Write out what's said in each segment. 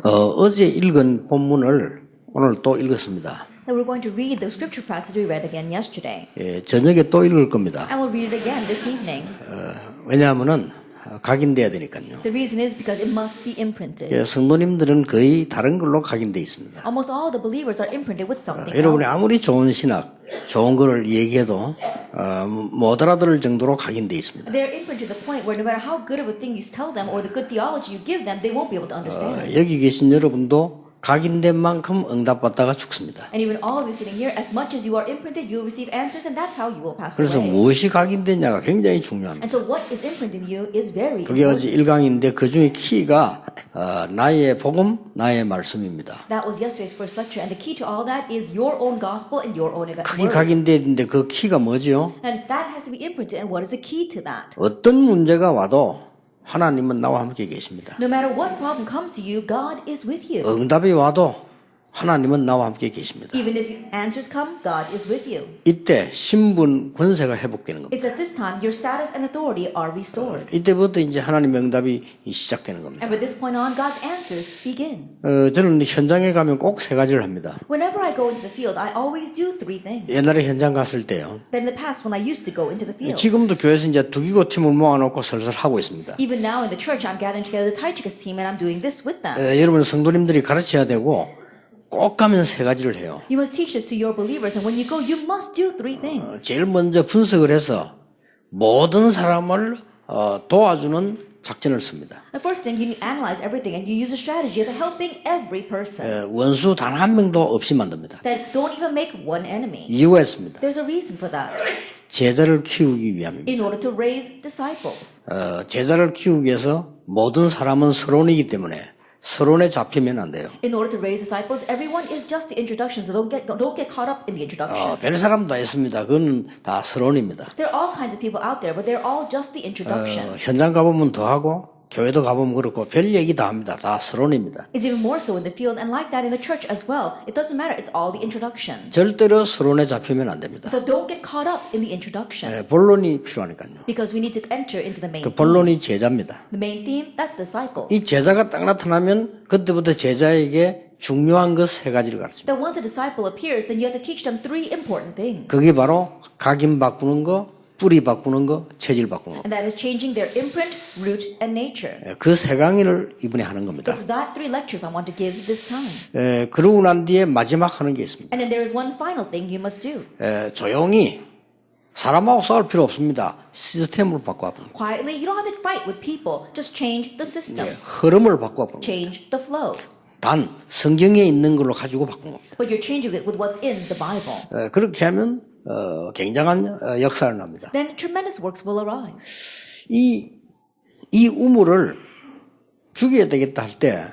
어제 읽은 본문을 오늘 또 읽었습니다. That we're going to read the scripture passage we read again yesterday. 예, 저녁에 또 읽을 겁니다. And we'll read it again this evening. 왜냐하면은 각인돼야 되니까요. The reason is because it must be imprinted. 예, 성도님들은 거의 다른 걸로 각인돼 있습니다. Almost all the believers are imprinted with something 여러분이 else. 아무리 좋은 신학, 좋은 거를 얘기해도 못 알아들을 정도로 각인돼 있습니다. They're imprinted to the point where no matter how good of a thing you tell them or the good theology you give them, they won't be able to understand. 여기 계신 여러분도 각인된 만큼 응답받다가 죽습니다. And even all of you sitting here, as much as you are imprinted, you'll receive answers, and that's how you will pass 그래서 away. 무엇이 각인됐냐가 굉장히 중요합니다. And so what is imprinted in you is very 그게 어제 important. 1강인데 그 중에 키가 나의 복음, 나의 말씀입니다. That was yesterday's first lecture, and the key to all that is your own gospel and your own 크게 word. 각인됐는데 그 키가 뭐지요? And that has to be imprinted, and what is the key to that? 어떤 문제가 와도 하나님은 나와 함께 계십니다. No matter what problem comes to you, God is with you. 응답이 와도 하나님은 나와 함께 계십니다. Even if answers come, God is with you. 이때 신분 권세가 회복되는 겁니다. It's at this time your status and authority are restored. 이때부터 이제 하나님의 응답이 시작되는 겁니다. And from this point on, God's answers begin. 저는 현장에 가면 꼭 세 가지를 합니다. Whenever I go into the field, I always do three things. 옛날에 현장 갔을 때요. Then in the past, when I used to go into the field. 지금도 교회에서 이제 두기고 팀을 모아놓고 설설 하고 있습니다. Even now in the church, I'm gathering together the Tychicus team and I'm doing this with them. 여러분 성도님들이 가르쳐야 되고 꼭 가면 세 가지를 해요. You must teach this to your believers, and when you go, you must do three things. 제일 먼저 분석을 해서 모든 사람을 도와주는 작전을 씁니다. The first thing, you analyze everything and you use a strategy of helping every person. 원수 단 한 명도 없이 만듭니다. That don't even make one enemy. 이유가 있습니다. There's a reason for that. 제자를 키우기 위함입니다. In order to raise disciples. 제자를 키우기 위해서 모든 사람은 서론이기 때문에 서론에 잡히면 안 돼요. In order to raise disciples, everyone is just the introduction, so don't get caught up in the introduction. 별 사람도 다 있습니다. 그건 다 서론입니다. There are all kinds of people out there, but they're all just the introduction. 현장 가보면 더 하고 교회도 가보면 그렇고 별 얘기 다 합니다. 다 서론입니다. It's even more so in the field, and like that in the church as well. It doesn't matter, it's all the introduction. 절대로 서론에 잡히면 안 됩니다. So don't get caught up in the introduction, 본론이 필요하니까요. because we need to enter into the main 그 theme. 본론이 제자입니다. The main theme, that's disciples. 이 제자가 딱 나타나면 그때부터 제자에게 중요한 것 세 가지를 가르칩니다. That once a disciple appears, then you have to teach them three important things. 그게 바로 각인 바꾸는 거, 뿌리 바꾸는 거, 체질 바꾸는 거. And that is changing their imprint, root, and nature. 그 세 강의를 이번에 하는 겁니다. It's that three lectures I want to give this time. 그러고 난 뒤에 마지막 하는 게 있습니다. And then there is one final thing you must do. 조용히 사람하고 싸울 필요 없습니다. 시스템을 바꿔 봅니다. Quietly, you don't have to fight with people. Just change the system. 흐름을 바꿔 봅니다. Change the flow. 단 성경에 있는 걸로 가지고 바꾼 겁니다. But you're changing it with what's in the Bible. 그렇게 하면 굉장한 역사를 납니다. Then tremendous works will arise. 이 우물을 죽여야 되겠다 할 때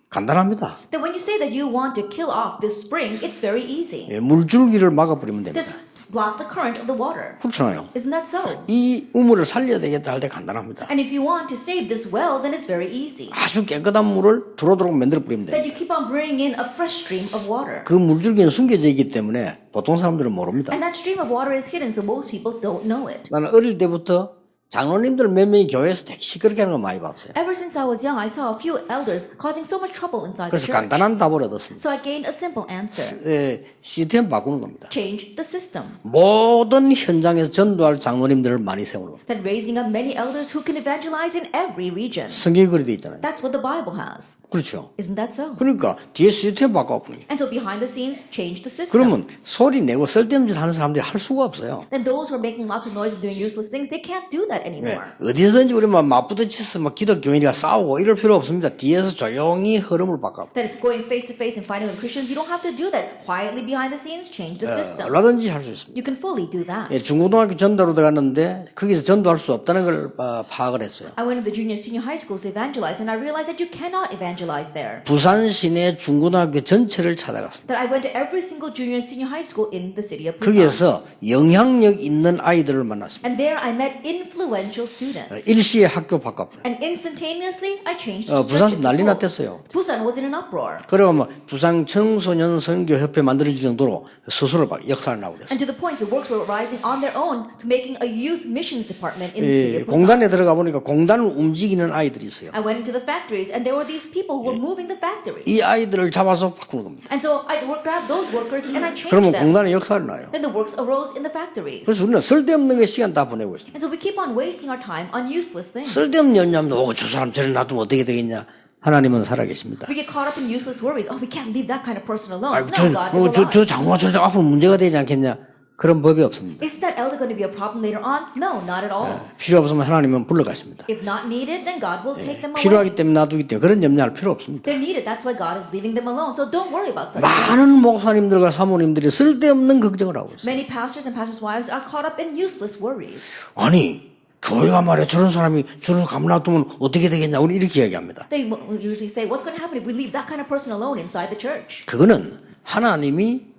간단합니다. Then when you say that you want to kill off this spring, it's very easy. 물줄기를 막아버리면 됩니다. Just block the current of the water. 그렇잖아요. Isn't that so? 이 우물을 살려야 되겠다 할 때 간단합니다. And if you want to save this well, then it's very easy. 아주 깨끗한 물을 들어오도록 만들어 버리면 돼요. Then you keep on bringing in a fresh stream of water. 그 물줄기는 숨겨져 있기 때문에 보통 사람들은 모릅니다. And that stream of water is hidden, so most people don't know it. 나는 어릴 때부터 장로님들 몇 명이 교회에서 되게 시끄럽게 하는 거 많이 봤어요. Ever since I was young, I saw a few elders causing so much trouble inside the 그래서 church. 간단한 답을 얻었습니다. So I gained a simple answer. 시스템 바꾸는 겁니다. Change the system. 모든 현장에서 전도할 장로님들을 많이 세우는 겁니다. That raising up many elders who can evangelize in every region. 성경에 그리 돼 있잖아요. That's what the Bible has. 그렇죠. Isn't that so? 그러니까 뒤에 시스템 바꿔보는 거예요. And so behind the scenes, change the system. 그러면 소리 내고 쓸데없는 짓 하는 사람들이 할 수가 없어요. Then those who are making lots of noise and doing useless things, they can't do that anymore. 어디서든지 우리 맞부딪혀서 기독교인이가 싸우고 이럴 필요 없습니다. 뒤에서 조용히 흐름을 바꿔. That going face to face and fighting with Christians, you don't have to do that. Quietly behind the scenes, change the system. 얼마든지 할 수 있습니다. You can fully do that. 중고등학교 전도로 들어갔는데 거기서 전도할 수 없다는 걸 파악을 했어요. I went to the junior senior high schools to evangelize, and I realized that you cannot evangelize there. 부산 시내 중고등학교 전체를 찾아갔습니다. That I went to every single junior and senior high school in the city of Busan. 거기에서 영향력 있는 아이들을 만났습니다. And there I met influential influential students. 일시에 학교 바꿔버려. And instantaneously, I changed 부산에서 churches 난리 as well. 났댔어요. Busan was in an uproar. 그리고 뭐 부산 청소년 선교협회 만들어질 정도로 스스로 역사를 나오고 그랬어요. And to the point, the works were rising on their own to making a youth missions department in the city 이 of Busan. 공단에 들어가 보니까 공단을 움직이는 아이들이 있어요. I went into the factories, and there were these people who were moving the factories. 이 아이들을 잡아서 바꾸는 겁니다. And so I grabbed those workers and I changed 그러면 them. 공단에 역사를 나요. Then the works arose in the factories. 그래서 우리는 쓸데없는 게 시간 다 보내고 있습니다. And so we keep on wasting our time on useless things. 쓸데없는 연념, 저 사람 저래 놔두면 어떻게 되겠냐. 하나님은 살아계십니다. We get caught up in useless worries. Oh, we can't leave that kind of person alone. 아이고, No, God is alive. 저 장로가 저래 앞으로 문제가 되지 않겠냐. 그런 법이 없습니다. Isn't that elder going to be a problem later on? No, not at all. 필요 없으면 하나님은 불러가십니다. If not needed, then God will take them away. 필요하기 때문에 놔두기 때문에 그런 염려할 필요 없습니다. They're needed. That's why God is leaving them alone. So don't worry about such 많은 things. 목사님들과 사모님들이 쓸데없는 걱정을 하고 있어요. Many pastors and pastors' wives are caught up in useless worries. 아니 교회가 말이야 저런 사람이 저런 가만 놔두면 어떻게 되겠냐 우리 이렇게 이야기합니다. They usually say, what's going to happen if we leave that kind of person alone inside the church? 그거는 하나님이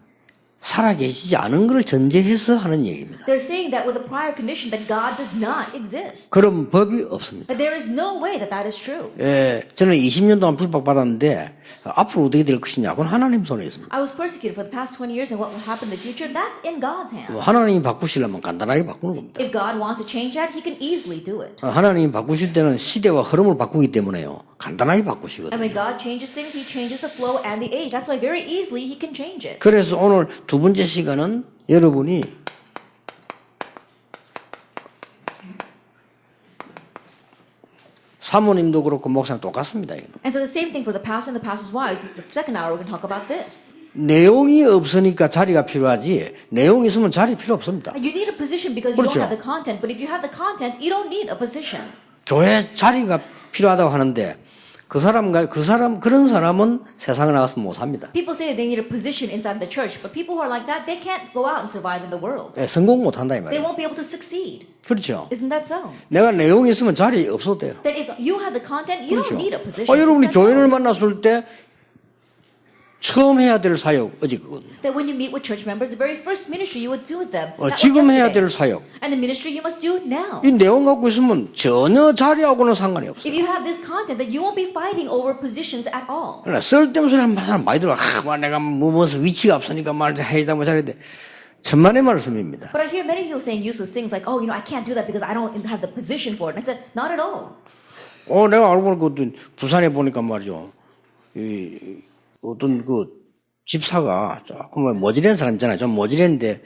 살아계시지 않은 걸 전제해서 하는 얘기입니다. They're saying that with a prior condition that God does not exist. 그런 법이 없습니다. That there is no way that that is true. 저는 20년 동안 핍박받았는데 앞으로 어떻게 될 것이냐 그건 하나님 손에 있습니다. I was persecuted for the past 20 years, and what will happen in the future, that's in God's hands. 하나님이 바꾸시려면 간단하게 바꾸는 겁니다. If God wants to change that, He can easily do it. 하나님이 바꾸실 때는 시대와 흐름을 바꾸기 때문에요. 간단하게 And 바꾸시거든요. when God changes things, He changes the flow and the age. That's why very easily He can change it. 그래서 오늘 두 번째 시간은 여러분이 사모님도 그렇고 목사님 똑같습니다. And so the same thing for the pastor and the pastor's wives. The second hour, we're going to talk about this. 내용이 없으니까 자리가 필요하지 내용이 있으면 자리 필요 없습니다. You need a position because you 그렇죠. don't have the content. But if you have the content, you don't need a position. 교회 자리가 필요하다고 하는데 그런 사람은 세상에 나가서 못 삽니다. People say that they need a position inside the church, but people who are like that, they can't go out and survive in the world. 성공 못 한다 이 They 말이에요. won't be able to succeed. 그렇죠. Isn't that so? 내가 내용이 있으면 자리 없어도 돼요. That if you have the content, you 그렇죠. don't need a position. 여러분이 Isn't that so? 교인을 만났을 때 처음 해야 될 사역 어제 그거든요. That when you meet with church members, the very first ministry you would do with them. That was 지금 해야 될 yesterday. 사역. And the ministry you must do now. 이 내용 갖고 있으면 전혀 자리하고는 상관이 없어요. If you have this content, then you won't be fighting over positions at all. 그러나 쓸데없는 소리 하는 사람 많이 들어. 내가 무슨 위치가 없으니까 해야다 뭐 잘했는데 천만의 말씀입니다. But I hear many people saying useless things like, oh, I can't do that because I don't have the position for it. And I said, not at all. 내가 알고 보니까 부산에 보니까 말이죠. 어떤 집사가 조금 모질한 사람 있잖아요. 좀 모질했는데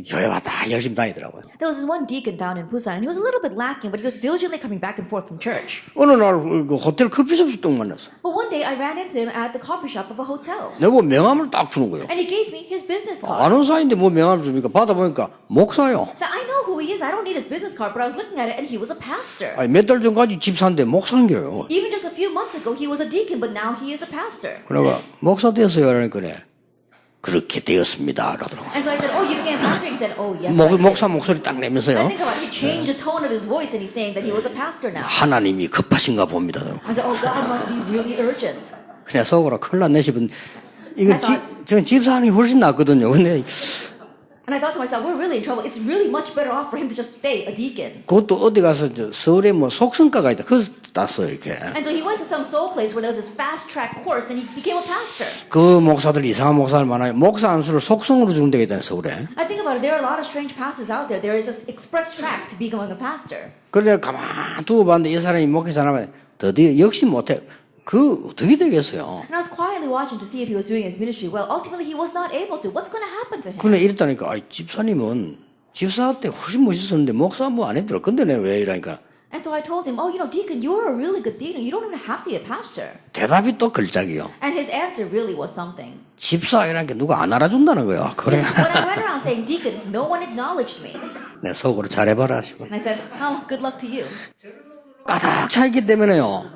교회 왔다 열심히 다니더라고요. There was this one deacon down in Busan, and he was a little bit lacking, but he was diligently coming back and forth from church. 어느 날 호텔 커피숍에서 딱 만났어. But one day I ran into him at the coffee shop of a hotel. 내가 명함을 딱 주는 거예요. And he gave me his business card. 아는 사이인데 뭐 명함을 줍니까? 받아보니까 목사요. Now, I know who he is. I don't need his business card, but I was looking at it, and he was a pastor. 몇 달 전까지 집사인데 목사인겨요. Even just a few months ago, he was a deacon, but now he is a pastor. 그래가 목사 되었어요. 그러니까 그렇게 되었습니다. 그러더라고요. And so I said, oh, you became a pastor? And he said, oh, yes. I did. 목사 목소리 딱 내면서요. I think about it. He changed the tone of his voice, and he's saying that he was a pastor now. 하나님이 급하신가 봅니다. I said, oh, God must be really urgent. 그냥 속으로 큰일 났네 싶은 이거 저는 집사람이 훨씬 낫거든요. 근데 And I thought to myself, we're really in trouble. It's really much better off for him to just stay a deacon. 그것도 어디 가서 서울에 뭐 속성과가 있다. 그래서 땄어요 이렇게. And so he went to some soul place where there was this fast track course, and he became a pastor. 그 목사들 이상한 목사들 많아요. 목사 안수를 속성으로 주는 데가 있잖아요 서울에. I think about it. There are a lot of strange pastors out there. There is this express track to becoming a pastor. 그래 가만 두고 봤는데 이 사람이 목회자라면 드디어 역시 못해. 어떻게 되겠어요? And I was quietly watching to see if he was doing his ministry well. Ultimately, he was not able to. What's going to happen to him? 그런데 이랬다니까. 집사님은 집사 때 훨씬 멋있었는데 목사 뭐 안 했더라. 근데 내가 왜 이러니까. And so I told him, oh, deacon, you're a really good deacon. You don't even have to be a pastor. 대답이 또 걸작이요. And his answer really was something. 집사 이라는 게 누가 안 알아준다는 거야. 그래. When I went around saying, deacon, no one acknowledged me. 내 속으로 잘해봐라. And I said, oh, good luck to you. 가득 차있기 때문에요.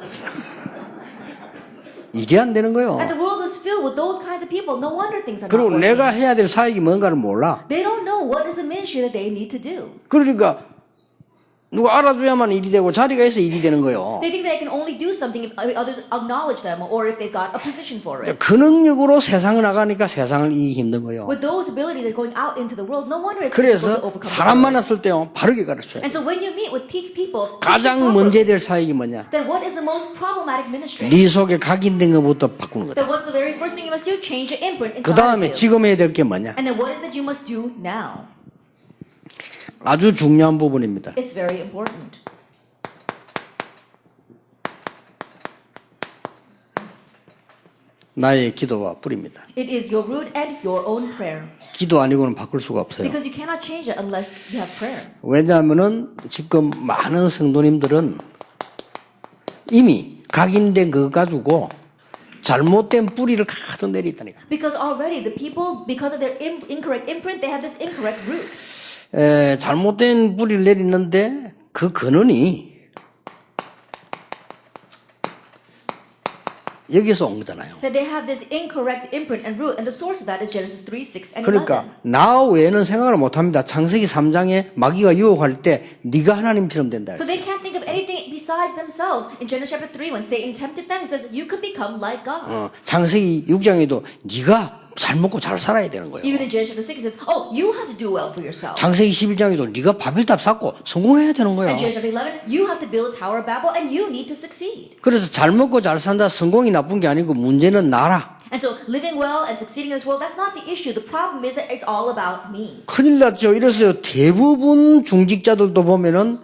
이게 안 되는 거예요. And the world is filled with those kinds of people. No wonder things are 그리고 not working. 내가 해야 될 사역이 뭔가를 몰라. They don't know what is the ministry that they need to do. 그러니까 누가 알아줘야만 일이 되고 자리가 있어 일이 되는 거예요. They think they can only do something if others acknowledge them or if they've got a position for it. 그 능력으로 세상을 나가니까 세상을 이기기 힘든 거예요. With those abilities that are going out into the world, no wonder it's difficult 그래서 to overcome the 사람 world. 만났을 때요 바르게 가르쳐요. And so when you meet with people, 가장 먼저 될 사역이 뭐냐? then what is the most problematic ministry? 네 속에 각인된 것부터 바꾸는 거다. Then what's the very first thing you must do? Change your imprint 그 inside 다음에 of you. 지금 해야 될 게 뭐냐? And then what is that you must do now? 아주 중요한 부분입니다. It's very important. 나의 기도와 뿌리입니다. It is your root and your own prayer. 기도 아니고는 바꿀 수가 없어요. Because you cannot change it unless you have prayer. 왜냐하면은 지금 많은 성도님들은 이미 각인된 그거 가지고 잘못된 뿌리를 가득 내리다니까. Because already the people, because of their incorrect imprint, they have this incorrect root. 잘못된 뿌리를 내리는데 그 근원이 여기서 온 거잖아요. That they have this incorrect imprint and root, and the source of that is Genesis 3, 6, and 11. 그러니까 나 외에는 생각을 못합니다. 창세기 3장에 마귀가 유혹할 때 네가 하나님처럼 된다. So they can't think of anything besides themselves. In Genesis chapter 3, when Satan tempted them, he says, you could become like God. 창세기 6장에도 네가 잘 먹고 잘 살아야 되는 거예요. Even in Genesis chapter 6, it says, oh, you have to do well for yourself. 창세기 11장에도 네가 바벨탑 쌓고 성공해야 되는 거예요. And Genesis chapter 11, you have to build a Tower of Babel, and you need to succeed. 그래서 잘 먹고 잘 산다 성공이 나쁜 게 아니고 문제는 나라. And so living well and succeeding in this world, that's not the issue. The problem is that it's all about me. 큰일 났죠. 이래서 대부분 중직자들도 보면은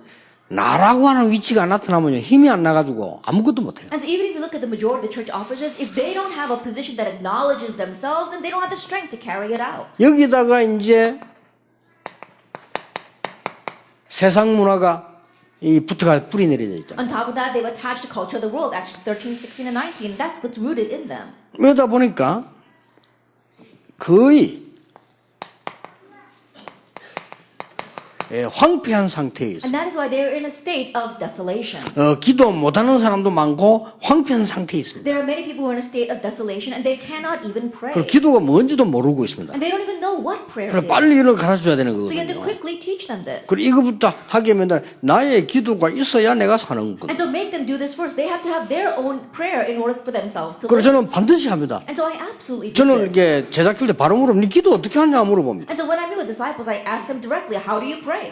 나라고 하는 위치가 나타나면 힘이 안 나가지고 아무것도 못해요. And so even if you look at the majority of the church officers, if they don't have a position that acknowledges themselves, then they don't have the strength to carry it out. 여기다가 이제 세상 문화가 이 붙어가 뿌리 내려져 있잖아요. On top of that, they've attached the culture of the world, Acts 13, 16, and 19. And that's what's rooted in them. 그러다 보니까 거의 황폐한 상태에 있어요. And that is why they're in a state of desolation. 기도 못하는 사람도 많고 황폐한 상태에 있습니다. There are many people who are in a state of desolation and they cannot even pray. 그리고 기도가 뭔지도 모르고 있습니다. And they don't even know what prayer 그래서 is. 빨리 이걸 가르쳐줘야 되는 So you have to 거거든요. quickly teach them this. 그리고 이거부터 하게 하면 나의 기도가 있어야 내가 사는 거거든요. And so make them do this first. They have to have their own prayer in order for themselves to 그래서 live. 저는 반드시 합니다. And so I absolutely do 저는 this. 이게 제자킬 때 바로 물으면 네 기도 어떻게 하냐 물어봅니다. And so when I meet with disciples, I ask them directly, how do you pray?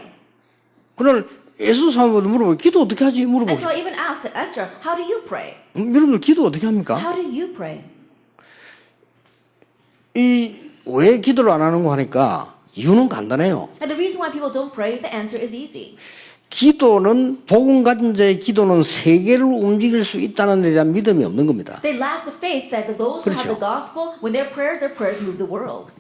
그러나 예수 사모도 물어보고 기도 어떻게 하지 And 물어보고 so I even asked Esther, how do you pray? 여러분들 기도 어떻게 합니까? How do you pray? 이 왜 기도를 안 하는 거 하니까 이유는 간단해요. And the reason why people don't pray, the answer is easy. 기도는 복음 가진 자의 기도는 세계를 움직일 수 있다는 데 대한 믿음이 없는 겁니다. They lack the faith that those who have the gospel, when their prayers move the world.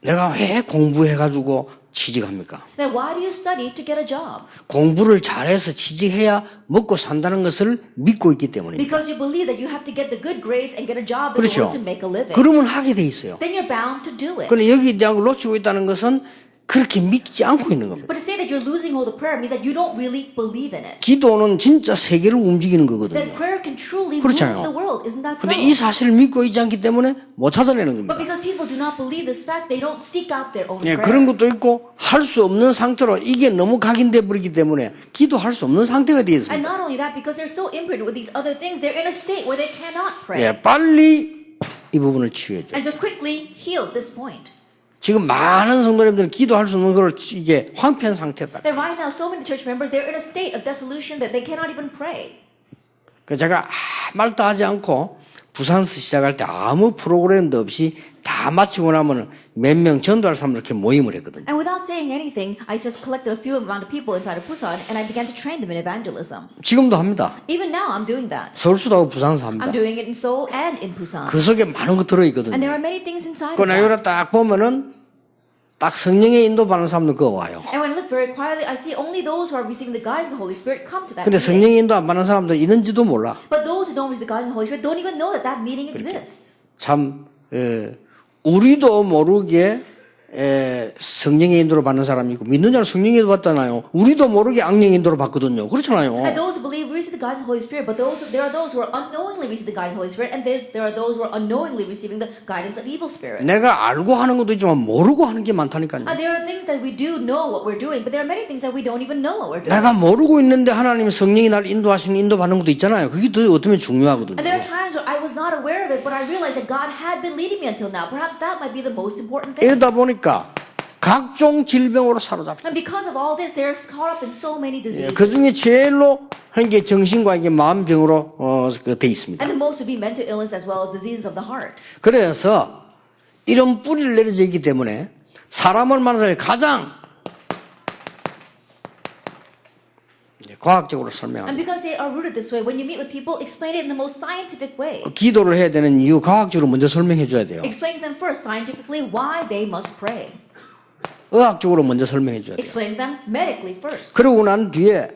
내가 왜 공부해가지고 취직합니까? Then why do you study to get a job? 공부를 잘해서 취직해야 먹고 산다는 것을 믿고 있기 때문입니다. Because you believe that you have to get the good grades and get a job in 그렇죠. order to make a living. 그러면 하게 돼 있어요. Then you're bound to do it. 그런데 여기 대한 걸 놓치고 있다는 것은 그렇게 믿지 않고 있는 겁니다. But to say that you're losing hold of prayer means that you don't really believe in it. 기도는 진짜 세계를 움직이는 That 거거든요. prayer can truly move 그렇잖아요. the world. Isn't that so? 근데 이 사실을 믿고 있지 않기 때문에 못 찾아내는 겁니다. But because people do not believe this fact, they don't seek out their own 예, prayer. 그런 것도 있고 할 수 없는 상태로 이게 너무 각인돼 버리기 때문에 기도할 수 없는 상태가 되어 And 있습니다. not only that, because they're so imprinted with these other things, they're in a state where they cannot pray. 예, 빨리 이 부분을 치유해줘. And so quickly heal this point. 지금 많은 성도님들은 기도할 수 없는 걸 이게 황폐한 상태다. That right now, so many church members, they're in a state of dissolution that they cannot even pray. 그래서 제가 말도 하지 않고 부산서 시작할 때 아무 프로그램도 없이 다 마치고 나면 몇 명 전도할 사람들 이렇게 모임을 했거든요. And without saying anything, I just collected a few amount of people inside of Busan and I began to train them in evangelism. 지금도 합니다. Even now, I'm doing that. 서울수도 하고 부산서 합니다. I'm doing it in Seoul and in Busan. 그 속에 많은 거 And 들어있거든요. there are many things inside 그 of that. 나요라 딱 보면은 딱 성령의 인도받는 사람들 그거 와요. And when I look very quietly, I see only those who are receiving the guidance of the Holy Spirit come to that 근데 meeting. 성령의 인도 안 받는 사람들 있는지도 몰라. But those who don't receive the guidance of the Holy Spirit don't even know that that meeting exists. 참 우리도 모르게 성령의 인도를 받는 사람이 있고 믿는 자는 성령의 인도 받잖아요. 우리도 모르게 악령의 인도를 받거든요. 그렇잖아요. And those who believe receive the guidance of the Holy Spirit, but there are those who are unknowingly receiving the guidance of the Holy Spirit, and there are those who are unknowingly receiving the guidance of evil spirits. 내가 알고 하는 것도 있지만 모르고 하는 게 많다니까요. There are things that we do know what we're doing, but there are many things that we don't even know what we're doing. 내가 모르고 있는데 하나님 성령이 날 인도하시는 인도 받는 것도 있잖아요. 그게 더 어쩌면 중요하거든요. And there are times where I was not aware of it, but I realized that God had been leading me until now. Perhaps that might be the most important thing. 이러다 보니까 각종 질병으로 사로잡혀. And because of all this, they're caught up in so many diseases. 그 중에 제일로 한 게 정신과 이게 마음병으로 돼 있습니다. And the most would be mental illness as well as diseases of the heart. 그래서 이런 뿌리를 내려져 있기 때문에 사람을 만날 때 가장 과학적으로 And 설명합니다. because they are rooted this way, when you meet with people, explain it in the most scientific way. 기도를 해야 되는 이유 과학적으로 먼저 설명해 줘야 돼요. Explain to them first scientifically why they must pray. 의학적으로 먼저 설명해 줘야 돼요. Explain to them medically first. 그러고 난 뒤에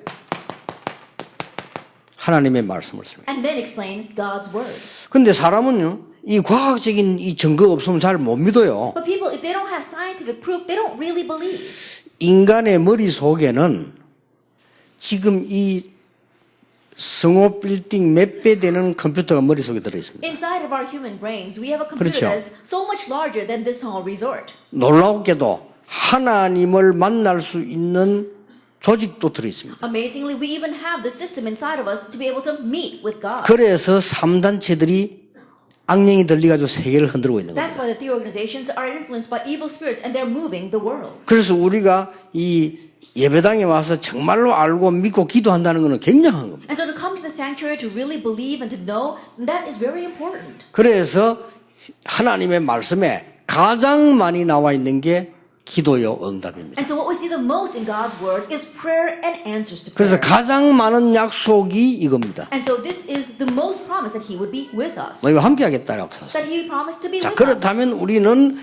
하나님의 말씀을 설명해요. And then explain God's word. 근데 사람은요, 이 과학적인 이 증거가 없으면 잘 못 믿어요. But people, if they don't have scientific proof, they don't really believe. 인간의 머릿속에는 지금 이 성호 빌딩 몇 배 되는 컴퓨터가 머릿속에 들어있습니다. Inside of our human brains, we have a computer 그렇죠. that is so much larger than this whole resort. 놀라웠게도 하나님을 만날 수 있는 조직도 들어있습니다. Amazingly, we even have the system inside of us to be able to meet with God. 그래서 3단체들이 악령이 들려가지고 세계를 흔들고 있는 That's 겁니다. why the three organizations are influenced by evil spirits and they're moving the world. 그래서 우리가 이 예배당에 와서 정말로 알고 믿고 기도한다는 것은 굉장한 겁니다. And so to come to the sanctuary to really believe and to know, that is very important. 그래서 하나님의 말씀에 가장 많이 나와 있는 게 기도요 응답입니다. And so what we see the most in God's word is prayer and answers to 그래서 prayer. 가장 많은 약속이 이겁니다. And so this is the most promise that He would be with us. 너희와 함께하겠다라고 써서. That He promised to be 자, with us. 그렇다면 우리는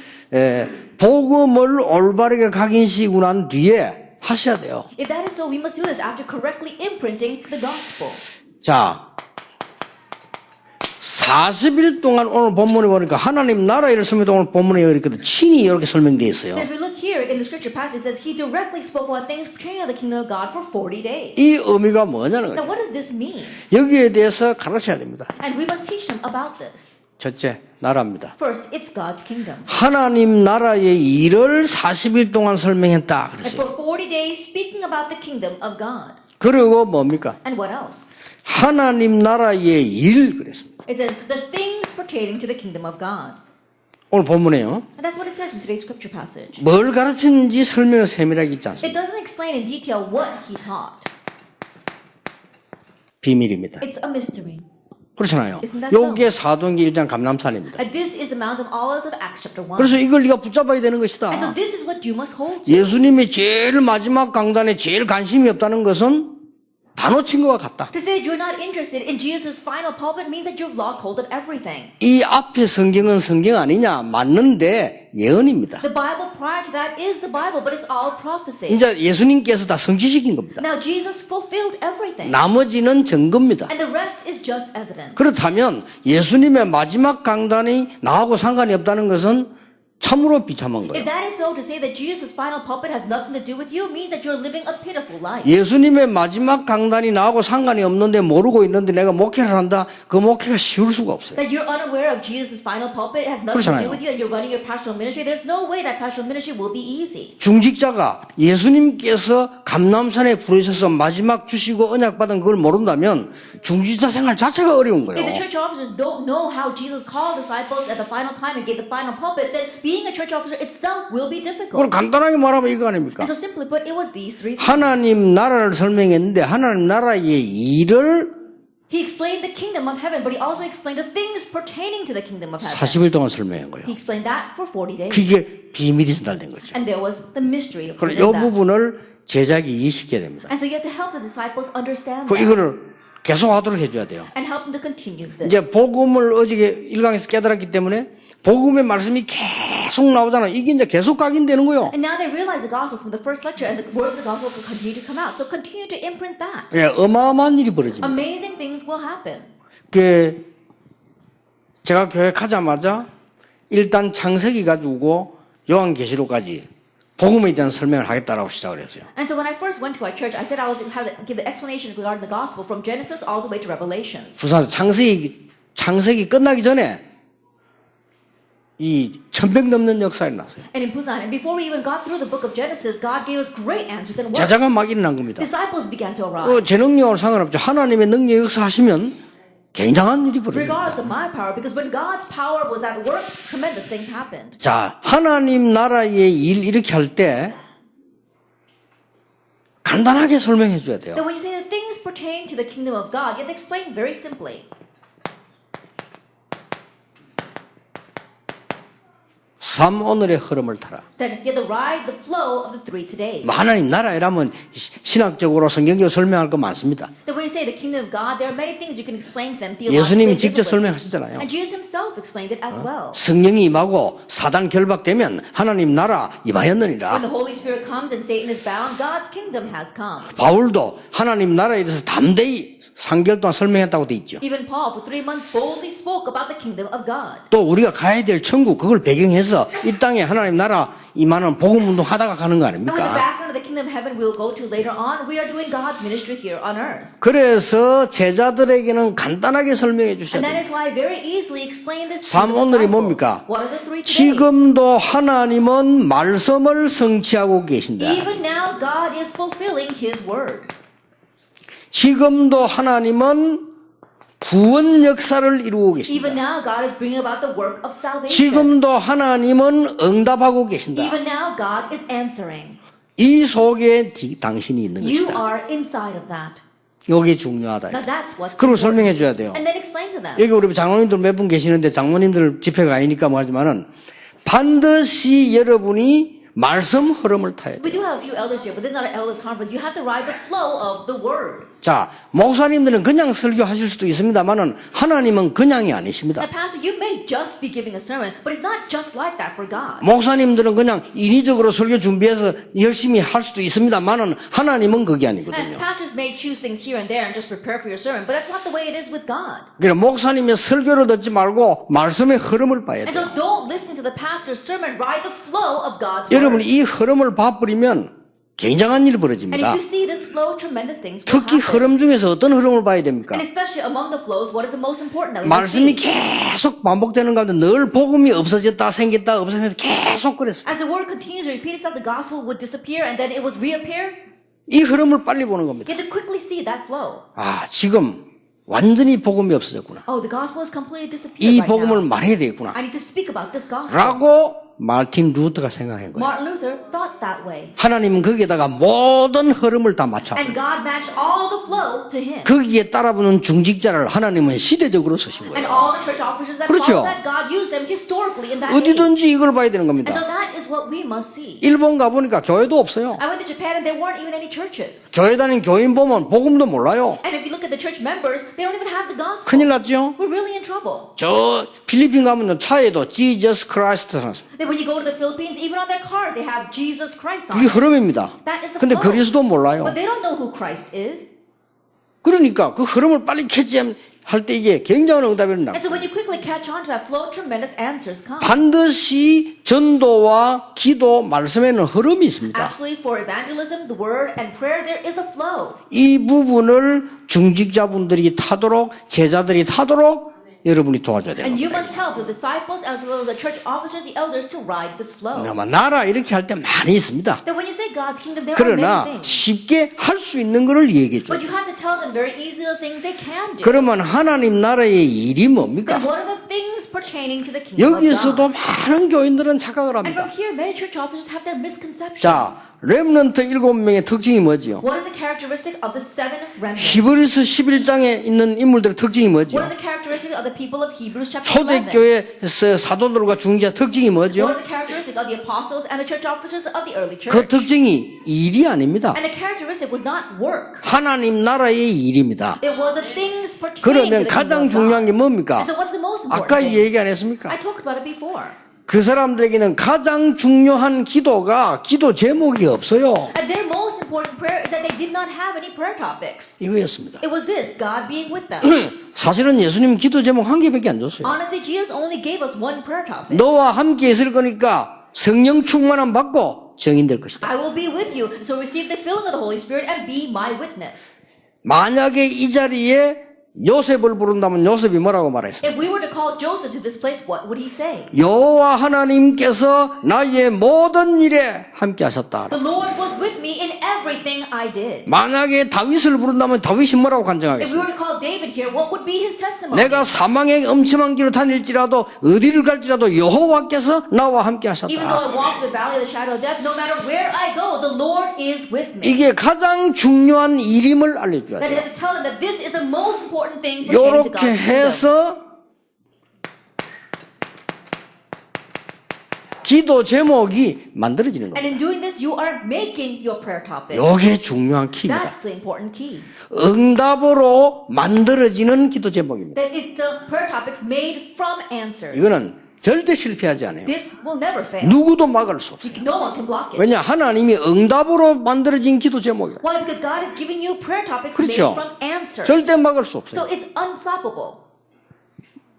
복음을 올바르게 각인시키고 난 뒤에 하셔야 돼요. If that is so, we must do this after correctly imprinting the gospel. 자, 40일 동안 오늘 본문에 보니까 하나님 나라를 설명도 오늘 본문에 여기 있거든. 친히 이렇게 설명되어 있어요. So if we look here in the scripture passage, it says He directly spoke about things pertaining to the kingdom of God for 40 days. 이 의미가 뭐냐는 Now 거죠. what does this mean? 여기에 대해서 가르쳐야 됩니다. And we must teach them about this. 첫째, 나라입니다. First, it's God's kingdom. 하나님 나라의 일을 40일 동안 설명했다. And 그랬어요. for 40 days, speaking about the kingdom of God. 그리고 뭡니까? And what else? 하나님 나라의 일 그랬습니다. It says the things pertaining to the kingdom of God. 오늘 본문에요. And that's what it says in today's scripture passage. 뭘 가르치는지 설명을 세밀하게 있지 않습니다. It doesn't explain in detail what He taught. 비밀입니다. It's a mystery. 그렇잖아요. Isn't that so? 요게 사도행전 1장 감람산입니다. And this is the Mount of Olives of Acts chapter 1. 그래서 이걸 네가 붙잡아야 되는 And so 것이다. this is what you must hold to. 예수님의 제일 마지막 강단에 제일 관심이 없다는 것은 다 놓친 것과 같다. To say that you're not interested in Jesus' final pulpit means that you've lost hold of everything. 이 앞에 성경은 성경 아니냐? 맞는데 예언입니다. The Bible prior to that is the Bible, but it's all prophecy. 이제 예수님께서 다 성취시킨 겁니다. Now Jesus fulfilled everything. 나머지는 증거입니다. And the rest is just evidence. 그렇다면 예수님의 마지막 강단이 나하고 상관이 없다는 것은 참으로 비참한 If 거예요. that is so, to say that Jesus' final pulpit has nothing to do with you means that you're living a pitiful life. 예수님의 마지막 강단이 나하고 상관이 없는데 모르고 있는데 내가 목회를 한다? 그 목회가 쉬울 수가 없어요. That you're unaware of Jesus' final pulpit has nothing to 그렇잖아요. do with you and you're running your pastoral ministry. There's no way that pastoral ministry will be easy. 중직자가 예수님께서 감람산에 부르셔서 마지막 주시고 언약 받은 그걸 모른다면 중직자 생활 자체가 어려운 If the 거예요. church officers don't know how Jesus called disciples at the final time and gave the final pulpit, then being a church officer itself will be 그걸 difficult. 간단하게 말하면 이거 아닙니까? And so simply put, it was these three things. 하나님 나라를 설명했는데 하나님 나라의 일을 He explained the kingdom of heaven, but he also explained the things pertaining to the kingdom of heaven. 40일 동안 설명한 거예요. He explained that for 40 days. 그게 비밀이 전달된 거죠. And there was the mystery 그리고 이 within that. 부분을 제자에게 이해시켜야 됩니다. And so you have to help the disciples understand 그 that 이거를 계속 하도록 해줘야 돼요. and help them to continue this. 이제 복음을 어저께 1강에서 깨달았기 때문에 복음의 말씀이 계속 나오잖아요. 이게 이제 계속 각인되는 거예요. And now they realize the gospel from the first lecture and the words of the gospel will continue to come out. So continue to imprint that. 예, 어마어마한 일이 벌어집니다. Amazing things will happen. 제가 교회 가자마자 일단 창세기 가지고 요한계시록까지 복음에 대한 설명을 하겠다라고 시작을 했어요. And so when I first went to our church, I said I was give the explanation regarding the gospel from Genesis all the way to Revelations. 부산 창세기 끝나기 전에 이 1000백 넘는 역사가 일어났어요. And in Busan, and before we even got through the book of Genesis, God gave us great answers and works. 제자가 막 일어난 겁니다. Disciples began to arrive. 제 능력으로 상관없죠. 하나님의 능력 역사하시면 굉장한 일이 벌어집니다. Regardless of my power, because when God's power was at work, tremendous things happened. 자, 하나님 나라의 일 이렇게 할 때 간단하게 설명해 줘야 돼요. So when you say the things pertaining to the kingdom of God, you have to explain very simply. 삶 오늘의 흐름을 타라. Then you have to ride the flow of the three todays. 하나님 나라이라면 신학적으로 성경적으로 설명할 거 많습니다. Then when you say the kingdom of God, there are many things you can explain to them 예수님이 theologically. 직접 biblically. 설명하시잖아요. And Jesus himself explained it as well. 성령이 임하고 사단 결박되면 하나님 나라 When 임하였느니라. the Holy Spirit comes and Satan is bound, God's kingdom has come. 바울도 하나님 나라에 대해서 담대히 3개월 동안 설명했다고 돼 있죠. Even Paul, for 3 months, boldly spoke about the kingdom of God. 또 우리가 가야 될 천국 그걸 배경해서 이 땅에 하나님 나라 임하는 복음 운동 하다가 가는 거 And with the 아닙니까? background of the kingdom of heaven we'll go to later on, we are doing God's ministry here on earth. 그래서 제자들에게는 간단하게 설명해 주셔야 And that 돼요. is why I very easily explain this to 삶 the 오늘이 disciples. 뭡니까? What are the three todays? 지금도 하나님은 말씀을 성취하고 계신다. Even now, God is fulfilling His word. 지금도 하나님은 구원 역사를 이루고 Even 계신다. now, God is bringing about the work of salvation. 지금도 하나님은 응답하고 계신다. Even now, God is answering. 이 속에 당신이 있는 You 것이다. are inside of that. 이게 중요하다. Now that's what's 그리고 important. 설명해 줘야 돼요. And then explain to them. 여기 우리 장로님들 몇 분 계시는데 장로님들 집회가 아니니까 말하지만은 반드시 여러분이 말씀 흐름을 타야 돼요. We do have a few elders here, but this is not an elders conference. You have to ride the flow of the word. 자, 목사님들은 그냥 설교하실 수도 있습니다만은 하나님은 그냥이 아니십니다. Now, Pastor, you may just be giving a sermon, but it's not just like that for God. 목사님들은 그냥 인위적으로 설교 준비해서 열심히 할 수도 있습니다만은 하나님은 그게 And 아니거든요. pastors may choose things here and there and just prepare for your sermon, but that's not the way it is with God. 그러니까 목사님의 설교를 듣지 말고 말씀의 흐름을 봐야 And 돼요. so don't listen to the pastor's sermon, ride the flow of God's 여러분 word. 이 흐름을 봐버리면 굉장한 일이 And 벌어집니다. if you see this flow, tremendous things will 특히 happen. 흐름 중에서 어떤 흐름을 봐야 됩니까? And especially among the flows, what is the most important that we must 말씀이 see? 계속 반복되는 가운데 늘 복음이 없어졌다 생겼다 없어졌다 계속 그랬어요. As the word continues to repeat itself, the gospel would disappear and then it would reappear. 이 흐름을 빨리 보는 겁니다. You have to quickly see that flow. 아, 지금 완전히 복음이 없어졌구나. Oh, the gospel has completely disappeared 이 right 복음을 now. 말해야 되겠구나. I need to speak about this gospel. 라고 마틴 루터가 생각한 거예요. Martin Luther thought that way. 하나님은 거기에다가 모든 흐름을 다 맞춰. And God matched all the flow to him. 거기에 따라붙는 중직자를 하나님은 시대적으로 쓰신 And 거예요. all the church officers that 그렇죠. followed that, God used them historically in that age. 어디든지 이걸 봐야 되는 And so 겁니다. that is what we must see. 일본 가보니까 교회도 없어요. I went to Japan and there weren't even any churches. 교회 다닌 교인 보면 복음도 몰라요. And if you look at the church members, they don't even have the gospel. 큰일 났죠? We're really in trouble. 저 필리핀 가면 차에도 Jesus Christ 살았습니다. Then when you go to the Philippines, even on their cars, they have Jesus Christ on 그게 it. 흐름입니다. That is the 근데 flow. 그리스도 몰라요. But they don't know who Christ is. 그러니까 그 흐름을 빨리 캐치할 때 이게 굉장한 응답이 일어나. And so when you quickly catch on to that flow, tremendous answers come. 반드시 전도와 기도, 말씀에는 흐름이 있습니다. Absolutely, for evangelism, the word, and prayer, there is a flow. 이 부분을 중직자분들이 타도록, 제자들이 타도록 여러분이 도와줘야 되는 And you 겁니다. must help the disciples as well as the church officers, the elders, to ride this flow. 아마 나라 이렇게 할 때 많이 있습니다. That when you say God's kingdom, there are 그러나 many things. 쉽게 할 수 있는 것을 얘기해 줘요. But you have to tell them very easily the things they can do. 그러면 하나님 나라의 일이 And 뭡니까? what are the things pertaining to the kingdom of 여기서도 God? 많은 교인들은 착각을 And 합니다. from here, many church officers have their misconceptions. 자, 렘넌트 7명의 특징이 뭐지요? What is the characteristic of the seven remnants? 히브리서 11장에 있는 인물들의 특징이 뭐지요? What is the characteristic of the people of Hebrews chapter 11? 초대교회 사도들과 중직자 특징이 뭐죠? What is the characteristic of the apostles and the church officers of the early church? 그 특징이 일이 아닙니다. And the characteristic was not work. 하나님 나라의 일입니다. It was the things pertaining to 그러면 the kingdom 가장 of 중요한 게 God. 뭡니까? And so what's the most important 아까 thing? 얘기 안 했습니까? I talked about it before. 그 사람들에게는 가장 중요한 기도가 기도 제목이 없어요. And their most important prayer is that they did not have any prayer topics. 이거였습니다. It was this, God being with them. 사실은 예수님 기도 제목 한 개밖에 안 줬어요. Honestly, Jesus only gave us one prayer topic. 너와 함께 있을 거니까 성령 충만함 받고 증인될 것이다. I will be with you. So receive the filling of the Holy Spirit and be my witness. 만약에 이 자리에 요셉을 부른다면 요셉이 뭐라고 말했어? If we were to call Joseph to this place, what would he say? 여호와 하나님께서 나의 모든 일에 함께 하셨다. The Lord was with me in everything I did. 만약에 다윗을 부른다면 다윗이 뭐라고 If we 간증하겠어? were to call David here, what would be his testimony? 내가 사망의 엄침한 길을 다닐지라도 어디를 갈지라도 여호와께서 나와 함께 Even though 하셨다. I walk through the valley of the shadow of death, no matter where I go, the Lord is with me. 이게 가장 중요한 일임을 알려줘야 That you 돼요. have to tell them that this is the most important thing pertaining to 이렇게 God's kingdom. 해서 기도 제목이 만들어지는 And 겁니다. in doing this, you are making your prayer topic. 이게 중요한 키입니다. That's the important key. 응답으로 만들어지는 기도 제목입니다. That is the prayer topics made from answers. 이거는 절대 실패하지 않아요. This will never fail. 누구도 막을 수 없어요. No one can block it. 왜냐? 하나님이 응답으로 만들어진 기도 제목이에요. Why? Because God is giving you prayer topics 그렇죠. made from answers. 절대 막을 수 So 없어요. it's unstoppable.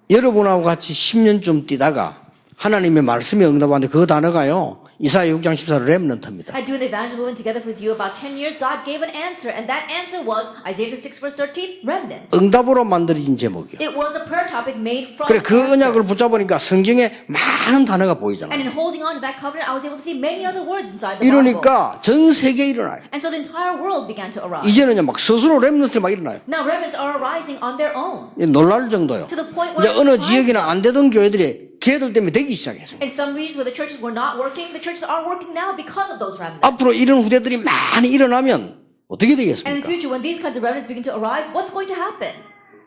여러분하고 같이 10년쯤 뛰다가 하나님의 말씀에 응답하는데 그 단어가요. 이사야 6장 14절 렘넌트입니다. I do the evangelism movement together with you about 10 years. God gave an answer, and that answer was Isaiah 6 verse 13, remnant. 응답으로 만들어진 제목이요. It was a prayer topic made from 그래 그 언약을 answers. 붙잡으니까 성경에 많은 단어가 보이잖아요. And in holding on to that covenant, I was able to see many other words inside the Bible. 이러니까 전 세계에 일어나요. And so the entire world began to arise. 이제는요 막 스스로 렘넌트를 막 일어나요. Now remnants are arising on their own. 놀랄 정도요. To the point 이제 where 어느 it 지역이나 안 surprises us. 되던 교회들이 걔들 때문에 되기 시작했어요. In some regions where the churches were not working, the churches are working now because of those remnants. 앞으로 이런 후대들이 많이 일어나면 어떻게 And in the 되겠습니까? future, when these kinds of remnants begin to arise, what's going to happen?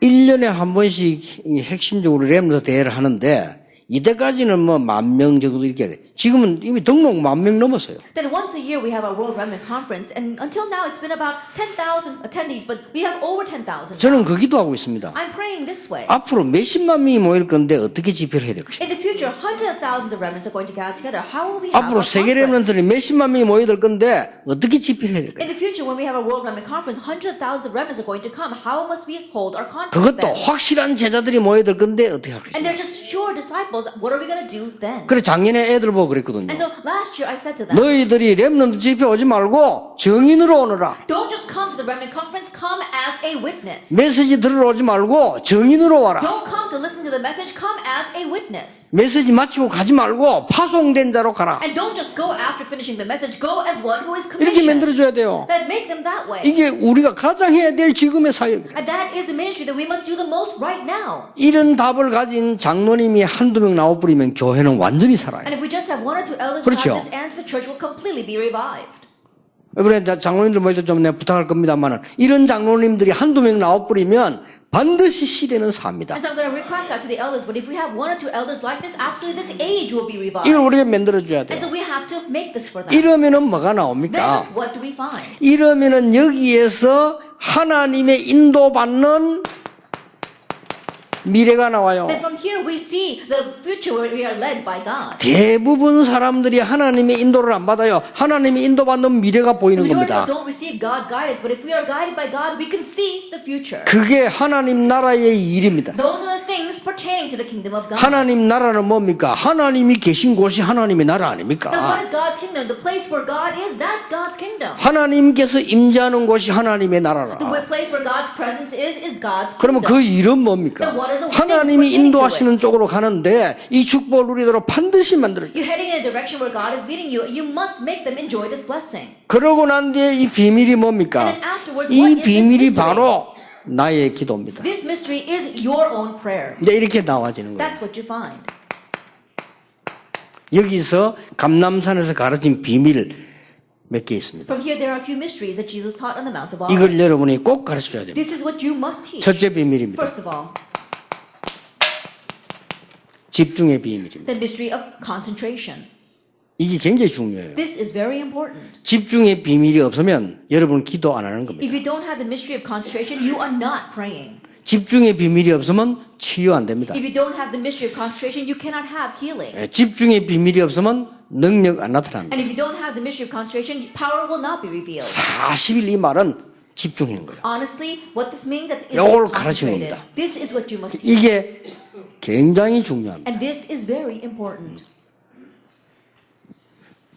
1년에 한 번씩 이 핵심적으로 렘넌트 대회를 하는데 이때까지는 뭐 10,000명 정도 이렇게 돼. 지금은 이미 등록 10,000명 넘었어요. Then once a year we have our World Remnant Conference, and until now it's been about 10,000 attendees, but we have over 10,000. 저는 그 기도하고 있습니다. I'm praying this way. 앞으로 몇십만 명이 모일 건데 어떻게 집회를 해야 될 것인가? In the future, hundreds of thousands of remnants are going to gather together. How will we have 앞으로 our 세계 conference? 렘넌트들이 몇십만 명이 모여야 될 건데 어떻게 집회를 해야 될 In 것인가? the future, when we have a World Remnant Conference, hundreds of thousands of remnants are going to come. How must we hold our conference 그것도 then? 확실한 제자들이 모여야 될 건데 어떻게 할 And 것인가? they're just sure disciples. What are we going to do then? 그래 작년에 애들 보고 그랬거든요. And so last year I said to them, 너희들이 렘넌트 집회 오지 말고 증인으로 오너라. don't just come to the Remnant Conference, come as a witness. 메시지 들으러 오지 말고 증인으로 와라. Don't come to listen to the message, come as a witness. 메시지 마치고 가지 말고 파송된 자로 가라. And don't just go after finishing the message, go as one who is 이렇게 commissioned. 만들어줘야 돼요. That make them that way. 이게 우리가 가장 해야 될 지금의 사역이에요. And that is the ministry that we must do the most right now. 이런 답을 가진 장로님이 한두 명 나와버리면 교회는 완전히 살아요. And if we just have one or two elders 그렇죠. who have this answer, the church will completely be revived. 이번에 장로님들 모여서 좀 내가 부탁할 겁니다만은 이런 장로님들이 한두 명 나와버리면 반드시 시대는 삽니다. And so I'm going to request that to the elders, but if we have one or two elders like this, absolutely this age will be revived. 이걸 우리가 만들어줘야 And so 돼요. we have to make this for them. 이러면은 뭐가 나옵니까? Then what do we find? 이러면은 여기에서 하나님의 인도받는 미래가 나와요. Then from here we see the future where we are led by God. 대부분 사람들이 하나님의 인도를 안 받아요. 하나님의 인도받는 미래가 보이는 Majority 겁니다. don't receive God's guidance, but if we are guided by God, we can see the future. 그게 하나님 나라의 일입니다. Those are the things pertaining to the kingdom of God. 하나님 나라는 뭡니까? 하나님이 계신 곳이 하나님의 나라 Then what 아닙니까? is God's kingdom? The place where God is, that's God's kingdom. 하나님께서 임재하는 곳이 하나님의 나라라. The place where God's presence is God's 그러면 kingdom. 그 일은 뭡니까? 하나님이 인도하시는 쪽으로 가는데 이 축복을 누리도록 반드시 만들어요. You're heading in a direction where God is leading you. You must make them enjoy this blessing. 그러고 난 뒤에 이 비밀이 뭡니까? And then afterwards, 이 what is this 비밀이 mystery? 바로 나의 기도입니다. This mystery is your own prayer. 이제 이렇게 나와지는 거예요. That's what you find. 여기서 감람산에서 가르친 비밀 몇 개 있습니다. From here, there are a few mysteries that Jesus taught on the Mount of Olives. 이걸 여러분이 꼭 가르쳐야 됩니다. This is what you must teach. 첫째 비밀입니다. First of all, 집중의 비밀입니다. the mystery of concentration. 이게 굉장히 중요해요. This is very important. 집중의 비밀이 없으면 여러분 기도 안 하는 겁니다. If you don't have the mystery of concentration, you are not praying. 집중의 비밀이 없으면 치유 안 됩니다. If you don't have the mystery of concentration, you cannot have healing. 집중의 비밀이 없으면 능력 안 나타납니다. And if you don't have the mystery of concentration, power will not be revealed. 40일 이 말은 집중하는 거예요. Honestly, what this means is 이걸 being 가르치는 concentrated. 겁니다. This is what you must teach. 이게 굉장히 중요합니다. And this is very important.